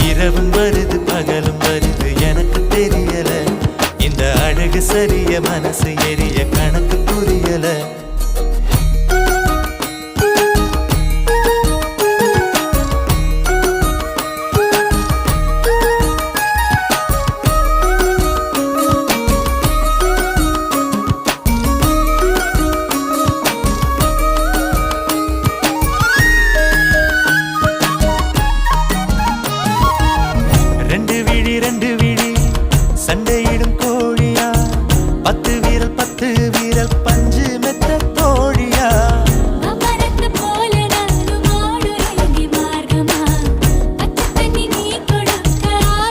இரவும் வருது பகலும் வருது எனக்கு தெரியல இந்த அழகு சரிய மனசு எரிய கணக்கு புரியல ரெண்டு விழி சண்டை